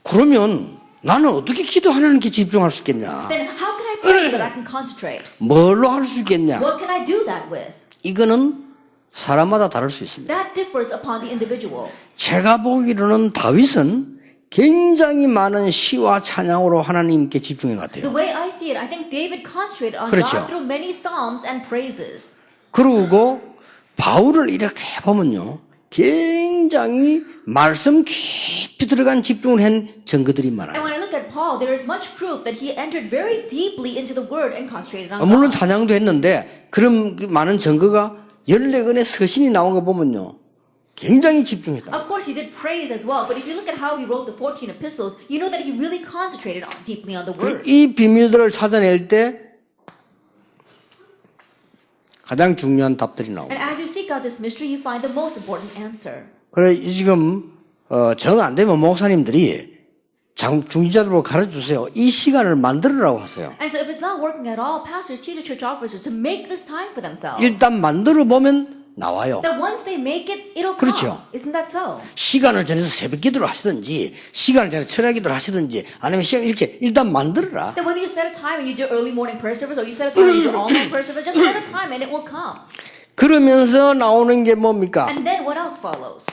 그러면 나는 어떻게 기도 하나님께 집중할 수 있겠냐? Then how can I pray so that I can concentrate? 뭘로 할 수 있겠냐? What can I do that with? 이거는 사람마다 다를 수 있습니다. That differs upon the individual. 제가 보기로는 다윗은 굉장히 많은 시와 찬양으로 하나님께 집중해 The 갔대요. way I see it, I think David concentrated on 그렇죠. God through many psalms and praises. 그리고 바울을 이렇게 보면요. 굉장히 말씀 깊이 들어간 집중을 한 증거들이 And 많아요. when I look at Paul, there is much proof that he entered very deeply into the word and concentrated on 물론 God. 찬양도 했는데 그런 그 많은 증거가 14권의 서신이 나온 거 보면요. 굉장히 집중했다. Of course, he did praise as well, but if you look at how he wrote the 14 epistles, you know that he really concentrated deeply on the word. 이 비밀들을 찾아낼 때 가장 중요한 답들이 나옵니다. And as you seek out this mystery, you find the most important answer. 그래 지금 정 안 되면 목사님들이 중지자들로 가르쳐주세요. 이 시간을 만들으라고 하세요. And so if it's not working at all, pastors, teachers, church officers to make this time for themselves. 일단 만들어 보면 나와요. That once they make it, it'll 그렇죠. come. Isn't that so? 시간을 정해서 새벽 기도를 하시든지 시간을 정해서 철야 기도를 하시든지 아니면 시간 이렇게 일단 만들어라. That whether you set a time and you do early morning prayer service or you set a time and you do all night prayer service, just set a time and it will come. 그러면서 나오는 게 뭡니까? And then what else follows?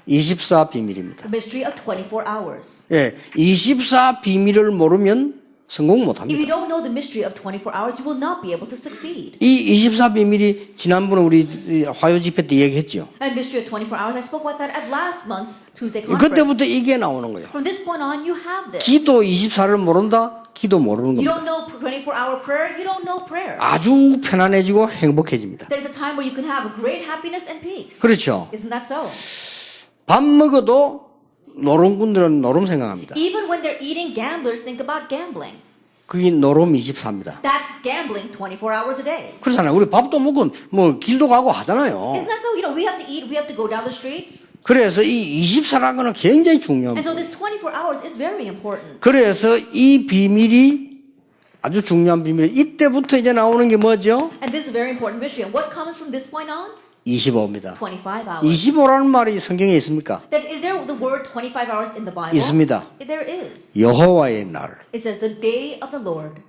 24 비밀입니다. The mystery of 24 hours. 예, 24 비밀을 모르면 성공 못 If 합니다. you don't know the mystery of 24 hours, you will not be able to succeed. 이 24 비밀이 지난번에 우리 화요 집회 때 얘기했죠. And mystery of 24 hours, I spoke about that at last month's Tuesday 그때부터 conference. 이게 나오는 거예요. From this point on, you have this. 기도 24를 모른다? 기도 모르는 You 겁니다. don't know 24-hour prayer, you don't know prayer. 아주 편안해지고 행복해집니다. There's a time where you can have a great happiness and peace. 그렇죠. Isn't that so? 밥 먹어도 노름꾼들은 노름 생각합니다. Even when they're eating, gamblers think about gambling. 그게 노름 24입니다. That's gambling 24 hours a day. 그렇잖아요. 우리 밥도 먹고 뭐 길도 가고 하잖아요. Isn't that so? You know, we have to eat, we have to go down the streets. 그래서 이 24라는 거는 굉장히 And 중요합니다. so this 24 hours is very important. 그래서 이 비밀이 아주 중요한 비밀. 이때부터 이제 나오는 게 뭐죠? And this is a very important mystery. And what comes from this point on? 25입니다. 25 hours. 25라는 말이 성경에 있습니까? Then is there the word 25 hours in the Bible? 있습니다. There is. 여호와의 날. It says the day of the Lord.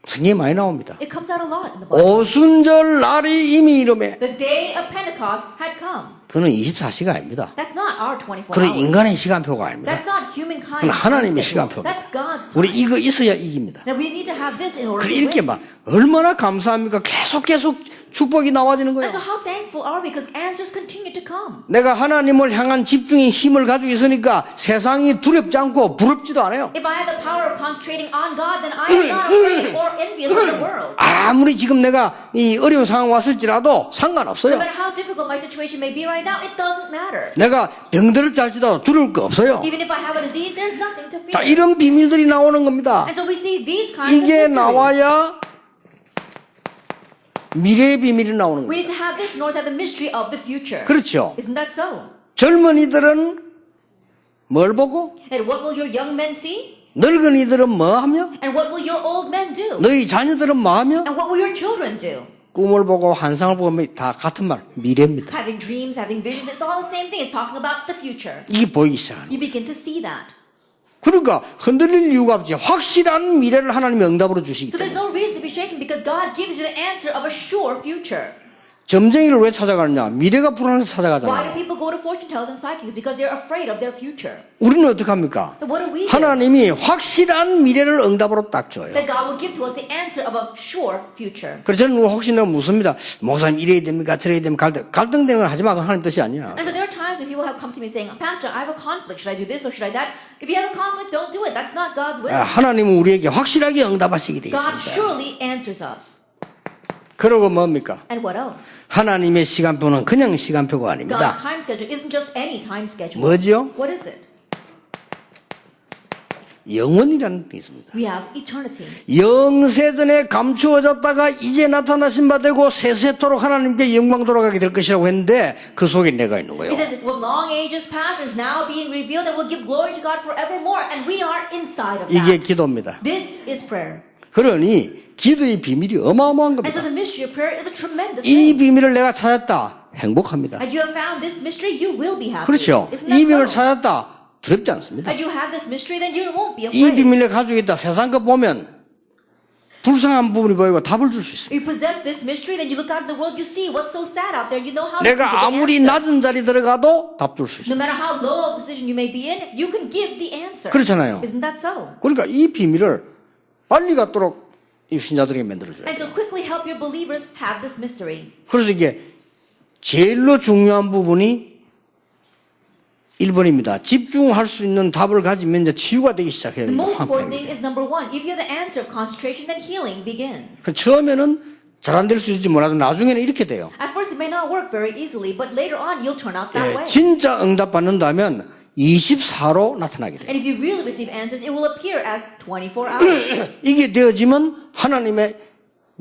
성경에 많이 나옵니다. It comes out a lot in the Bible. 오순절 날이 이미 이름에 The day of Pentecost had come. 그는 24시가 아닙니다. That's not our 24 그건 hours. 인간의 시간표가 아닙니다. That's not humankind. 그건 하나님의 시간표입니다. That's God's time. 우리 이거 있어야 이깁니다. Now we need to have this in order 그래 to 이렇게 win. 막 얼마나 감사합니까? 계속 축복이 나와지는 거예요. And so how thankful are we because answers continue to come. 내가 하나님을 향한 집중의 힘을 가지고 있으니까 세상이 두렵지 않고 부럽지도 않아요. If I have the power of concentrating on God, then I am not afraid or envious of the world. 아무리 지금 내가 이 어려운 상황 왔을지라도 No 상관없어요. matter how difficult my situation may be right now, it doesn't matter. 내가 병들었지 할지라도 두려울 거 없어요. Even if I have a disease, there's nothing to 자, fear. 이런 비밀들이 나오는 겁니다. And so we see these kinds of 이게 mysteries. 나와야 미래의 비밀이 나오는 We 거예요. need to have this in order to have the mystery of the future. 그렇죠. Isn't that so? 젊은이들은 뭘 보고 And what will your young men see? 늙은이들은 뭐 하며 And what will your old men do? 너희 자녀들은 뭐 하며 And what will your children do? 꿈을 보고 환상을 보면 다 같은 말 미래입니다. Having dreams, having visions, it's all the same thing. It's talking about the future. 이게 보이기 시작하는 You begin to see that. 그러니까 흔들릴 이유가 없지. 확실한 미래를 하나님이 응답으로 주시기 So there's 때문에. no reason to be shaken because God gives you the answer of a sure future. 점쟁이를 왜 찾아가느냐? 미래가 불안해서 Why do 찾아가잖아요. people go to fortune tellers and psychics? Because they're afraid of their future. 우리는 어떻게 합니까? So what do we do? 하나님이 확실한 미래를 응답으로 딱 줘요. That God will give to us the answer of a sure future. 그래서 저는 혹시 내가 묻습니다. 목사님 이래야 됩니까? 저래야 됩니까? 갈등되는 건 하지 마. 그건 하나님 뜻이 아니야. And so there are times when people have come to me saying, Pastor, I have a conflict. Should I do this or should I that? If you have a conflict, don't do it. That's not God's will. 하나님은 우리에게 확실하게 응답하시게 되어 God 있습니다. surely answers us. 그러고 뭡니까? And what else? 하나님의 시간표는 그냥 시간표가 God's 아닙니다. time schedule isn't just any time schedule. 뭐죠? What is it? 영원이라는 게 있습니다. We have eternity. 영세전에 감추어졌다가 이제 나타나신 바 되고 세세토록 하나님께 영광 돌아가게 될 것이라고 했는데 그 속에 내가 있는 It 거예요. says, when long ages pass, is now being revealed and will give glory to God forevermore. And we are inside of 이게 that. 기도입니다. This is prayer. 그러니 기도의 비밀이 어마어마한 And so 겁니다. the mystery of prayer is a tremendous 이 thing. 비밀을 내가 찾았다. 행복합니다. And you have found this mystery, you will be happy. 그렇죠. Isn't 이 비밀을 that so? 찾았다. 두렵지 않습니다. And you have this mystery, then you won't be 이 afraid. 비밀을 가지고 있다. 세상 것 보면 불쌍한 부분이 보이고 답을 줄 수 있습니다. You possess this mystery, then you look out in the world, you see what's so sad out there, you know how you can 내가 give the 아무리 answer. 낮은 자리 들어가도 답 줄 수 No 있습니다. matter how low a position you may be in, you can give the answer. 그렇잖아요. Isn't that so? 그러니까 이 비밀을 빨리 갖도록 이 신자들에게 만들어줘야 And 돼요. so quickly help your believers have this mystery. 그래서 이게 제일로 중요한 부분이 1번입니다. 집중할 수 있는 답을 가지면 이제 치유가 되기 시작해요. The most important 황폐하게. thing is number one. If you have the answer, concentration, then healing begins. 그 처음에는 잘 안 될 수 있을지 몰라도 나중에는 이렇게 돼요. At first, it may not work very easily, but later on, you'll turn out that way. 진짜 응답받는다면 24로 나타나게 돼요. And if you really receive answers, it will appear as 24 hours. 이게 되어지면 하나님의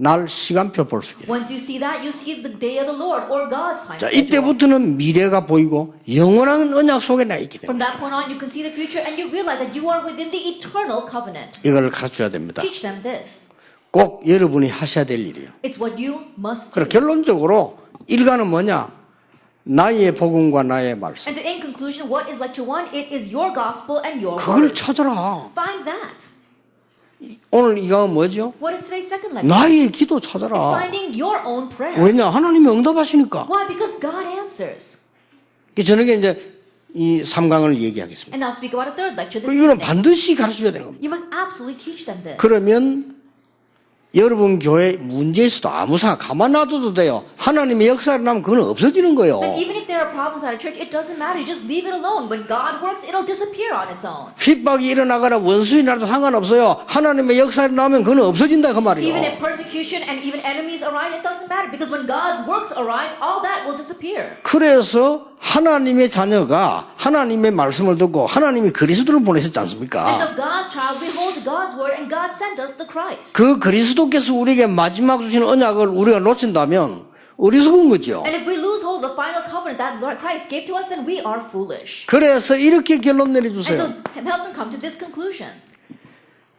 날 시간표 볼 수 있게 돼요. Once you see that, you see the day of the Lord or God's time 자, schedule. 이때부터는 미래가 보이고 영원한 언약 속에 나 있게 From 됩니다. that point on, you can see the future and you realize that you are within the eternal covenant. 이걸 가르쳐야 됩니다. Teach them this. 꼭 여러분이 하셔야 될 일이에요. It's what you must 그럼 do. 결론적으로 일가는 뭐냐? 나의 복음과 나의 말씀. And so in conclusion, what is lecture one? It is your gospel and your 그걸 word. 찾아라. Find that. 오늘 이 강은 뭐죠? What is today's second lecture? 나의 기도 It's 찾아라. finding your own prayer. 왜냐? 하나님이 응답하시니까. Why? Because God answers. 저녁에 이제 이 3강을 얘기하겠습니다. And now speak about a third lecture this 이거는 evening. 반드시 가르쳐줘야 되는 겁니다. You must absolutely teach them this. 그러면 여러분 교회 문제 있어도 아무 상관 가만 놔둬도 돼요. 하나님의 역사를 나면 그건 없어지는 거예요. Then even if there are problems at a church, it doesn't matter. You just leave it alone. When God works, it'll disappear on its own. 핍박이 일어나거나 원수이 나도 상관없어요. 하나님의 역사를 나면 그건 없어진다 그 말이에요. Even if persecution and even enemies arise, it doesn't matter. Because when God's works arise, all that will disappear. 그래서 하나님의 자녀가 하나님의 말씀을 듣고 하나님이 그리스도를 보내셨지 And 않습니까? so God's child beholds God's word and God sent us the Christ. 그 그리스도께서 우리에게 마지막 주신 언약을 우리가 놓친다면 어리석은 거죠. And if we lose hold of the final covenant that Lord Christ gave to us, then we are foolish. 그래서 이렇게 결론 And 내려주세요. so help them come to this conclusion.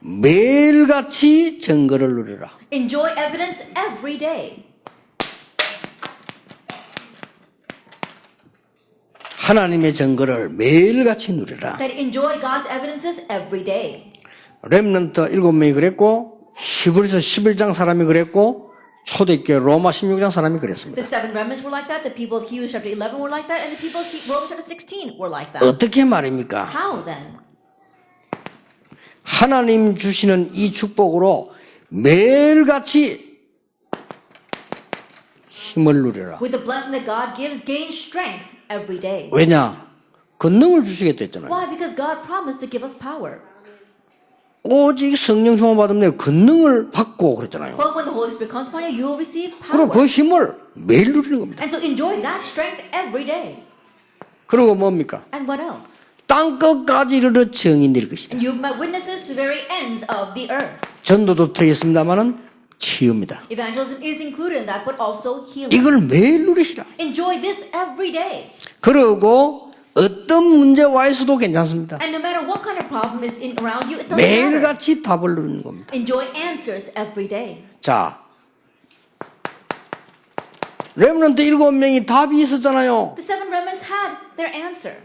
매일같이 증거를 누리라. Enjoy evidence every day. 하나님의 증거를 매일같이 누리라. That enjoy God's evidences every day. 렘넌트 7명이 그랬고 히브리서 11장 사람이 그랬고 초대교회 로마 16장 사람이 그랬습니다. The seven remnants were like that. The people of Hebrews chapter 11 were like that. And the people of Romans chapter 16 were like that. 어떻게 말입니까? How then? 하나님 주시는 이 축복으로 매일같이 힘을 누리라. With the blessing that God gives, gain strength every day. 왜냐? 권능을 주시겠다 했잖아요. Why? Because God promised to give us power. 오직 성령 충만 받으면 권능을 받고 그랬잖아요. But when the Holy Spirit comes upon you, you will receive power. 그럼 그 힘을 매일 누리는 겁니다. And so enjoy that strength every day. 그리고 뭡니까? And what else? 땅 끝까지 이르러 정이 될 것이다. You've met witnesses to the very ends of the earth. 전도도 되겠습니다만은 치유입니다. Evangelism is included in that, but also healing. 이걸 매일 누리시라. Enjoy this every day. 그리고 어떤 문제 와 있어도 괜찮습니다. And no matter what kind of problem is in around you, it doesn't matter. 매일같이 답을 누리는 겁니다. Enjoy answers every day. 자, 렘넌트 7명이 답이 있었잖아요. The seven remnants had their answer.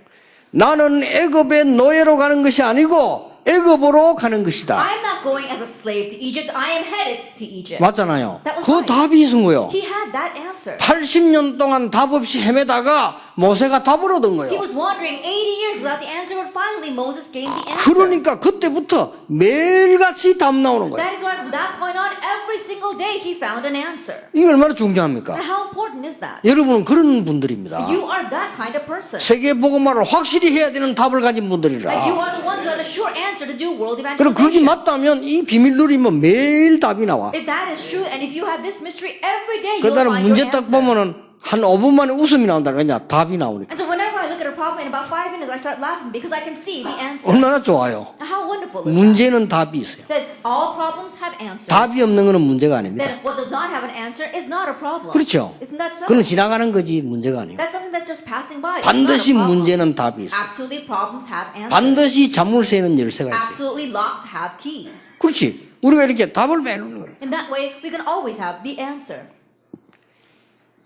나는 애굽의 노예로 가는 것이 아니고 애굽으로 가는 것이다. I am not going as a slave to Egypt. I am headed to Egypt. 맞잖아요. That was 그 right. 답이 있은 거예요. He had that answer. 80년 동안 답 없이 헤매다가 모세가 답을 얻은 He 거예요. was wandering 80 years without the answer, but finally Moses gained the answer. 그러니까 그때부터 매일같이 답 나오는 거예요. That is why from that point on, every single day he found an answer. 이게 얼마나 중요합니까? And how important is that? 여러분은 그런 분들입니다. You are that kind of person. 세계 복음화를 확실히 해야 되는 답을 가진 분들이라. Like you are the ones who have the sure answer to do world 그럼 그게 evangelization. 맞다면 이 비밀 누리면 매일 답이 나와. If that is true, and if you have this mystery every day, you'll 그다음 find 문제 your 딱 answer. 보면은 한 5분 만에 웃음이 나온다. 왜냐? 답이 나오니까. And so whenever I look at a problem, in about 5 minutes I start laughing because I can see the answer. 얼마나 좋아요. How wonderful is that? 문제는 답이 있어요. That all problems have answers. 답이 없는 거는 문제가 아닙니다. That what does not have an answer is not a problem. 그렇죠. Isn't that so? 그건 지나가는 거지 문제가 아니에요. That's something that's just passing by. It's not a 반드시 problem. 문제는 답이 있어요. Absolutely, problems have answers. 반드시 자물쇠는 열쇠가 있어요. Absolutely, locks have keys. 그렇지. 우리가 이렇게 답을 매는 거예요. In that way, we can always have the answer.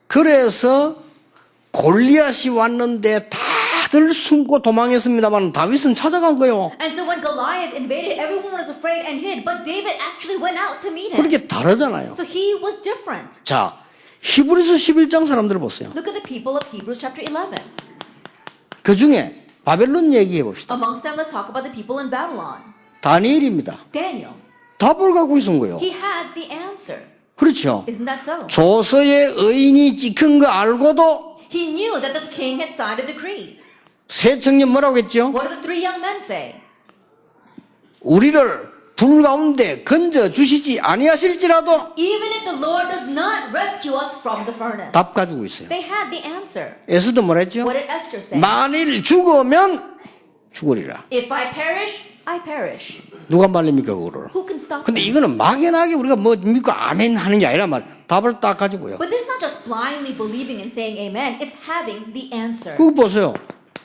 그래서 골리앗이 왔는데 다 다들 숨고 도망했습니다만 다윗은 찾아간 거예요. And so when Goliath invaded, everyone was afraid and hid, but David actually went out to meet him. 그렇게 다르잖아요. So he was different. 자, 히브리서 11장 사람들을 보세요. Look at the people of Hebrews chapter 11. 그 중에 바벨론 얘기해 봅시다. Amongst them, let's talk about the people in Babylon. 다니엘입니다. Daniel. 답을 갖고 있은 거예요. He had the answer. 그렇죠. Isn't that so? 조서의 의인이 찍힌 거 알고도 He knew that this king had signed a decree. 세 청년 뭐라고 했죠? What did the three young men say? 우리를 불 가운데 건져 주시지 아니하실지라도 Even if the Lord does not rescue us from the furnace. 답 가지고 있어요. They had the answer. 에스도 뭐라 했죠? What did Esther say? 만일 죽으면 죽으리라. If I perish, I perish. 누가 말립니까 그거를? Who can stop 근데 me? 이거는 막연하게 우리가 뭐 믿고 아멘 하는 게 아니라 말 답을 딱 가지고요. But this is not just blindly believing and saying amen. It's having the answer. 그거 보세요.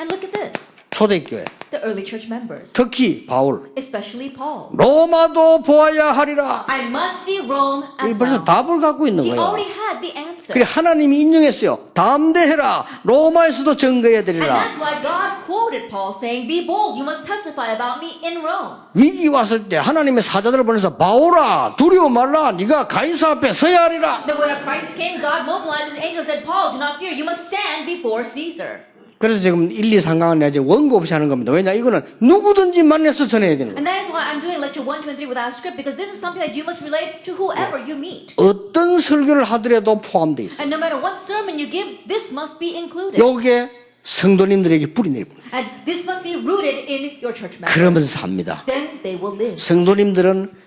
And look at this. 초대교회 The early church members, 특히 바울 especially Paul. 로마도 보아야 하리라. I must see Rome as 벌써 well. 답을 갖고 있는 He 거예요. already had the answer. 그래 하나님이 인정했어요. 담대해라. 로마에서도 증거해야 And 되리라. that's why God quoted Paul saying, be bold, you must testify about me in Rome. 위기 왔을 때 하나님의 사자들을 보내서 바울아 두려워 말라. 네가 가이사 앞에 서야 하리라. Then when a crisis came, God mobilized his angels and said, Paul, do not fear, you must stand before Caesar. 그래서 지금 1, 2, 3강은 내가 이제 원고 없이 하는 겁니다. 왜냐 이거는 누구든지 만나서 전해야 되는 거예요. And that is why I'm doing lecture 1, 2, and 3 without a script, because this is something that you must relate to whoever you meet. 어떤 설교를 하더라도 포함되어 있어요. And no matter what sermon you give, this must be included. 요게 성도님들에게 뿌리 내리고 And this must be rooted in your church members. 그러면서 삽니다. Then they will live. 성도님들은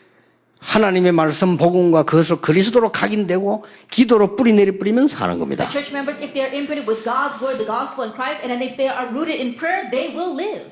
하나님의 말씀 복음과 그것을 그리스도로 각인되고 기도로 뿌리 내리뿌리면 사는 겁니다. Church members, if they are imprinted with God's word, the gospel, and Christ, and then if they are rooted in prayer, they will live.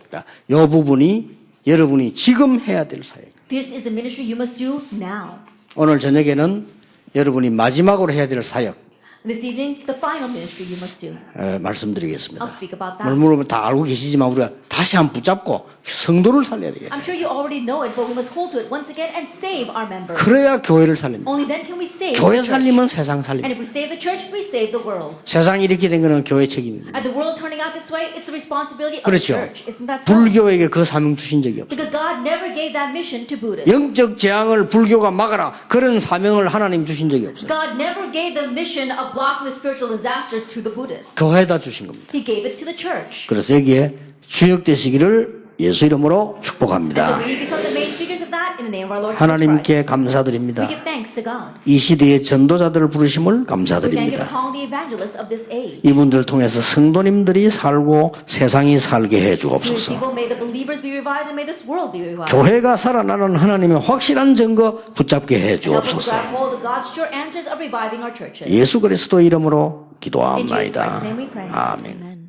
이 부분이 여러분이 지금 해야 될 사역. This is the ministry you must do now. 오늘 저녁에는 여러분이 마지막으로 해야 될 사역 This evening, the final ministry you must do. 말씀드리겠습니다. I'll speak about that. 물론 다 알고 계시지만 우리가 다시 한번 붙잡고 성도를 살려야 되겠죠. I'm sure you already know it, but we must hold to it once again and save our members. 그래야 교회를 살립니다. Only then can we save 교회 the church. 살리면 세상 And 살립니다. if we save the church, we save the world. 세상이 이렇게 된 거는 교회 책임입니다. And the world turning out this way, it's the responsibility of the 그렇죠. church. Isn't that so? 불교에게 그 사명 주신 적이 없어요. Because God never gave that mission to Buddhists. 영적 재앙을 불교가 막아라. 그런 사명을 하나님 주신 적이 없어요. God never gave the mission of blocking the spiritual disasters to the Buddhists. 교회에다 주신 겁니다. He gave it to the church. 그래서 여기에 주역되시기를 예수 이름으로 And so 축복합니다. we become the main figures of that in the name of our Lord Jesus Christ. 하나님께 감사드립니다. We give thanks to God. 이 시대의 전도자들을 부르심을 We thank you for 감사드립니다. calling the evangelists of this age. 이분들 통해서 성도님들이 살고 세상이 살게 해 Through these 주옵소서. people, may the believers be revived and may this world be revived. 교회가 살아나는 하나님의 확실한 증거 붙잡게 해 And help us 주옵소서. grab hold of God's sure answers of reviving our churches. 예수 그리스도 이름으로 In Jesus Christ's 기도합니다. name we pray. 아멘. Amen.